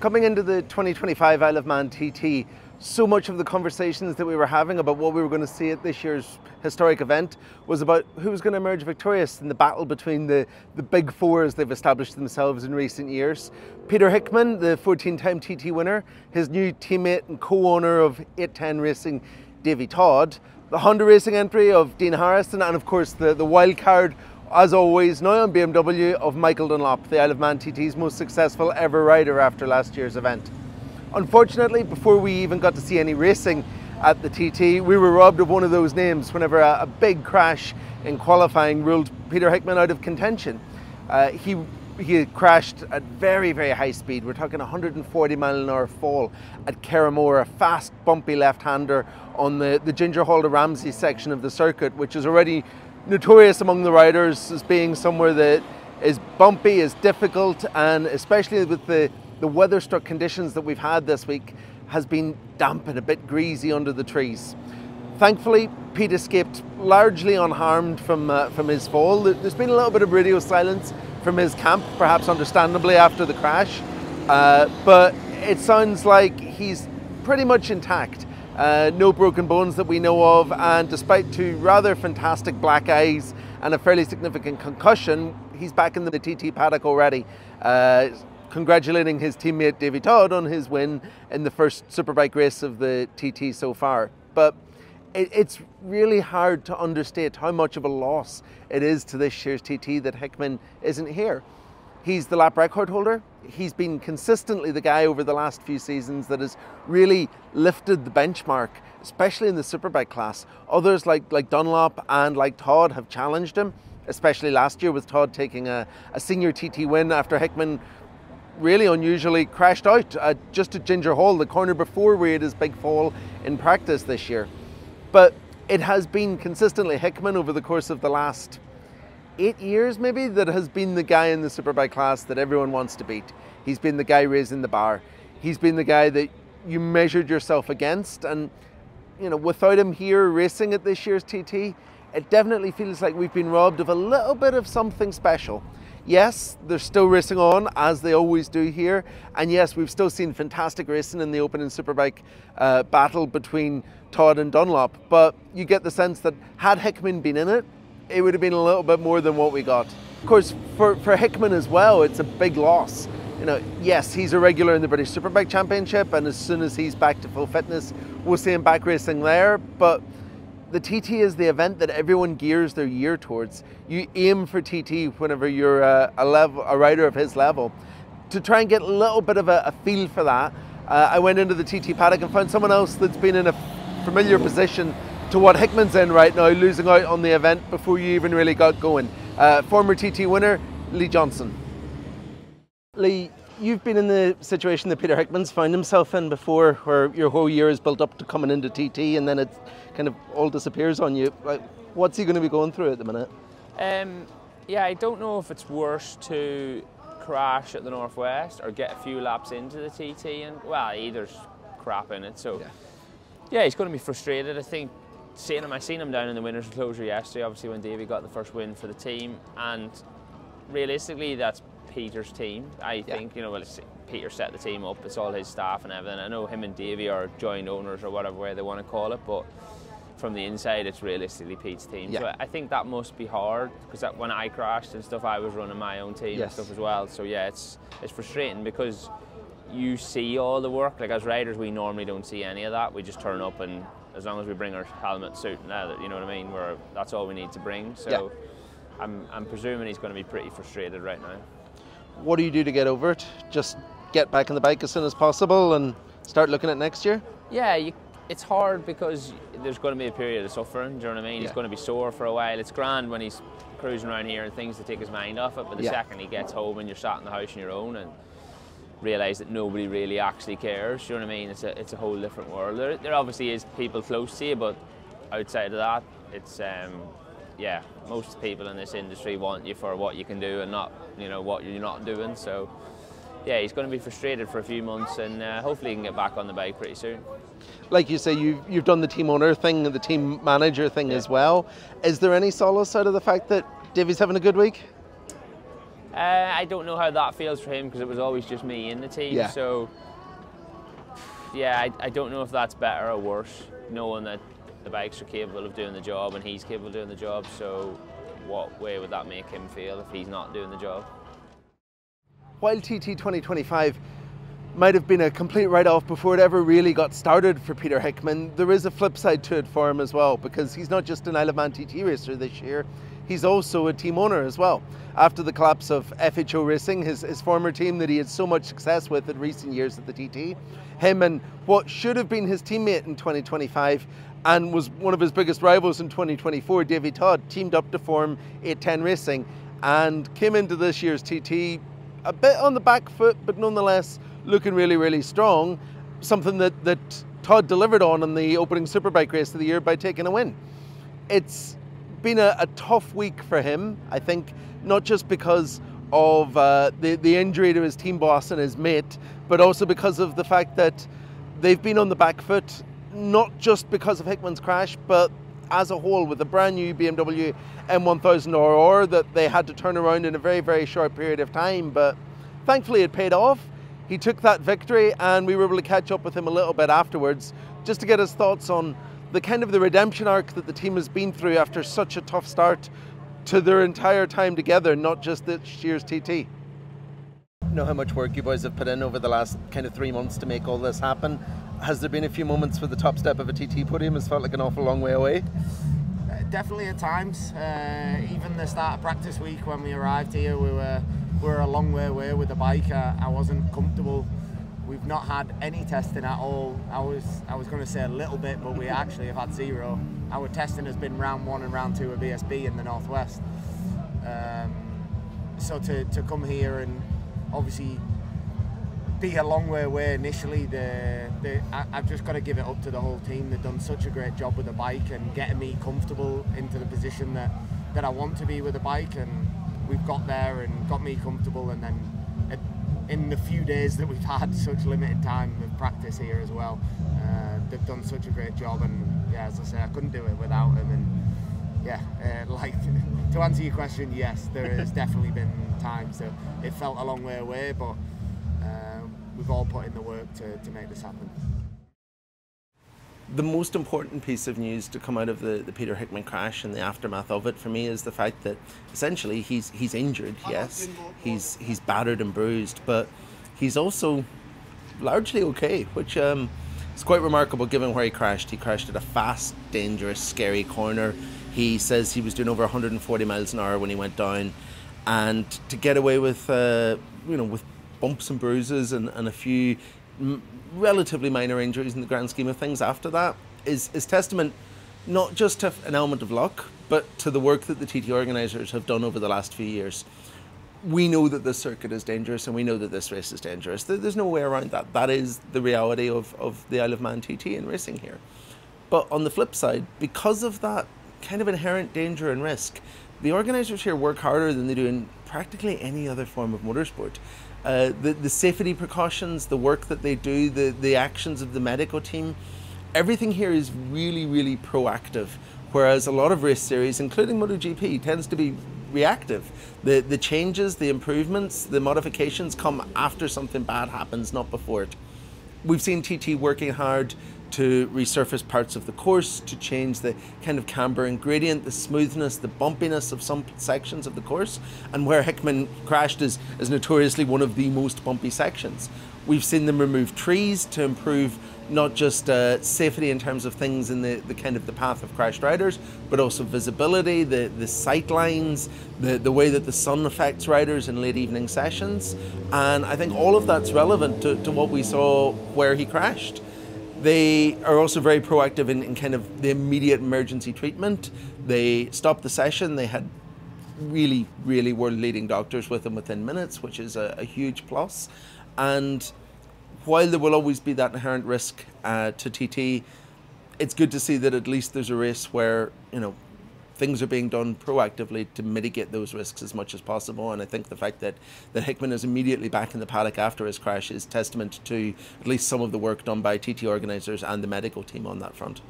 Coming into the 2025 Isle of Man TT, so much of the conversations that we were having about what we were going to see at this year's historic event was about who was going to emerge victorious in the battle between the big four as they've established themselves in recent years. Peter Hickman, the 14-time TT winner, his new teammate and co-owner of 810 Racing, Davy Todd, the Honda Racing entry of Dean Harrison, and of course the wild card, as always, now on BMW, of Michael Dunlop, the Isle of Man TT's most successful ever rider after last year's event. Unfortunately, before we even got to see any racing at the TT, we were robbed of one of those names whenever a big crash in qualifying ruled Peter Hickman out of contention. He had crashed at very, very high speed. We're talking 140-mile-an-hour fall at Carramore, a fast, bumpy left-hander on the Ginger Hall to Ramsey section of the circuit, which is already notorious among the riders as being somewhere that is bumpy, is difficult, and especially with the weather-struck conditions that we've had this week, has been damp and a bit greasy under the trees. Thankfully, Pete escaped largely unharmed from his fall. There's been a little bit of radio silence from his camp, perhaps understandably after the crash, but it sounds like he's pretty much intact. No broken bones that we know of, and despite two rather fantastic black eyes and a fairly significant concussion, he's back in the TT paddock already, congratulating his teammate Davy Todd on his win in the first Superbike race of the TT so far. But it's really hard to understate how much of a loss it is to this year's TT that Hickman isn't here. He's the lap record holder. He's been consistently the guy over the last few seasons that has really lifted the benchmark, especially in the Superbike class. Others like Dunlop and like Todd have challenged him, especially last year with Todd taking a senior TT win after Hickman really unusually crashed out just at Ginger Hall, the corner before where he had his big fall in practice this year. But it has been consistently Hickman over the course of the last 8 years maybe that has been the guy in the Superbike class that everyone wants to beat. He's been the guy raising the bar. He's been the guy that you measured yourself against, and you know, without him here racing at this year's TT, it definitely feels like we've been robbed of a little bit of something special. Yes, they're still racing on, as they always do here, and yes, we've still seen fantastic racing in the opening Superbike battle between Todd and Dunlop, but you get the sense that had Hickman been in it, it would have been a little bit more than what we got. Of course, for Hickman as well, it's a big loss. You know, yes, he's a regular in the British Superbike Championship, and as soon as he's back to full fitness, we'll see him back racing there, but the TT is the event that everyone gears their year towards. You aim for TT whenever you're a rider of his level. To try and get a little bit of a feel for that, I went into the TT paddock and found someone else that's been in a familiar position to what Hickman's in right now, losing out on the event before you even really got going. Former TT winner, Lee Johnson. Lee, you've been in the situation that Peter Hickman's found himself in before, where your whole year is built up to coming into TT and then it kind of all disappears on you. Like, what's he going to be going through at the minute? Yeah, I don't know if it's worse to crash at the Northwest or get a few laps into the TT, and well, either's crap in it. So yeah, he's going to be frustrated. I think I seen him down in the winners' enclosure yesterday, obviously when Davy got the first win for the team, and realistically that's Peter's team. I think, you know, well, Peter set the team up, it's all his staff and everything. I know him and Davy are joint owners or whatever way they want to call it, but from the inside it's realistically Pete's team. So I think that must be hard, because when I crashed and stuff, I was running my own team and stuff as well. So yeah, it's frustrating because you see all the work. Like, as riders, we normally don't see any of that. We just turn up, and as long as we bring our helmet, suit and leather, you know what I mean, that's all we need to bring. So I'm presuming he's going to be pretty frustrated right now. What do you do to get over it? Just get back on the bike as soon as possible and start looking at next year? Yeah, it's hard because there's going to be a period of suffering, do you know what I mean? He's going to be sore for a while. It's grand when he's cruising around here and things to take his mind off it, but the second he gets home and you're sat in the house on your own and realise that nobody really actually cares, do you know what I mean? It's a whole different world. There obviously is people close to you, but outside of that, it's yeah, most people in this industry want you for what you can do and not, you know, what you're not doing. So yeah, he's going to be frustrated for a few months, and hopefully he can get back on the bike pretty soon. Like you say, you've done the team owner thing and the team manager thing as well. Is there any solace out of the fact that Davy's having a good week? I don't know how that feels for him because it was always just me in the team. Yeah. So, yeah, I don't know if that's better or worse, knowing that the bikes are capable of doing the job and he's capable of doing the job. So, what way would that make him feel if he's not doing the job? While TT 2025 might have been a complete write-off before it ever really got started for Peter Hickman, there is a flip side to it for him as well, because he's not just an Isle of Man TT racer this year, he's also a team owner as well. After the collapse of FHO Racing, his former team that he had so much success with in recent years at the TT, him and what should have been his teammate in 2025 and was one of his biggest rivals in 2024, Davy Todd, teamed up to form 810 Racing and came into this year's TT a bit on the back foot, but nonetheless looking really, really strong, something that Todd delivered on the opening Superbike race of the year by taking a win. It's been a tough week for him, I think, not just because of the injury to his team boss and his mate, but also because of the fact that they've been on the back foot, not just because of Hickman's crash, but as a whole, with a brand new BMW M1000 RR that they had to turn around in a very, very short period of time. But thankfully it paid off. He took that victory and we were able to catch up with him a little bit afterwards just to get his thoughts on the redemption arc that the team has been through after such a tough start to their entire time together, not just this year's TT. I know how much work you boys have put in over the last 3 months to make all this happen. Has there been a few moments where the top step of a TT podium has felt like an awful long way away? Definitely at times. Even the start of practice week when we arrived here, we were a long way away with the bike. I wasn't comfortable. We've not had any testing at all. I was going to say a little bit, but we actually have had zero. Our testing has been round 1 and round 2 of BSB in the Northwest. So to come here and obviously be a long way away initially, I've just got to give it up to the whole team. They've done such a great job with the bike and getting me comfortable into the position that I want to be with the bike, and we've got there and got me comfortable, and then in the few days that we've had such limited time of practice here as well, they've done such a great job, and yeah, as I say, I couldn't do it without them. And yeah, like to answer your question, yes, there has definitely been times that it felt a long way away, but we've all put in the work to make this happen. The most important piece of news to come out of the Peter Hickman crash and the aftermath of it for me is the fact that essentially he's injured, yes, he's battered and bruised, but he's also largely okay, which is quite remarkable given where he crashed. He crashed at a fast, dangerous, scary corner. He says he was doing over 140 miles an hour when he went down, and to get away with with bumps and bruises and a few relatively minor injuries in the grand scheme of things after that is testament not just to an element of luck, but to the work that the TT organisers have done over the last few years. We know that this circuit is dangerous and we know that this race is dangerous. There's no way around that. That is the reality of the Isle of Man TT and racing here. But on the flip side, because of that kind of inherent danger and risk, the organisers here work harder than they do in practically any other form of motorsport. The safety precautions, the work that they do, the actions of the medical team, everything here is really, really proactive. Whereas a lot of race series, including MotoGP, tends to be reactive. The changes, the improvements, the modifications come after something bad happens, not before it. We've seen TT working hard to resurface parts of the course, to change the kind of camber and gradient, the smoothness, the bumpiness of some sections of the course, and where Hickman crashed is notoriously one of the most bumpy sections. We've seen them remove trees to improve not just safety in terms of things in the kind of the path of crashed riders, but also visibility, the sight lines, the way that the sun affects riders in late evening sessions. And I think all of that's relevant to what we saw where he crashed. They are also very proactive in kind of the immediate emergency treatment. They stopped the session. They had really, really world-leading doctors with them within minutes, which is a huge plus. And while there will always be that inherent risk to TT, it's good to see that at least there's a race where, things are being done proactively to mitigate those risks as much as possible. And I think the fact that Hickman is immediately back in the paddock after his crash is testament to at least some of the work done by TT organisers and the medical team on that front.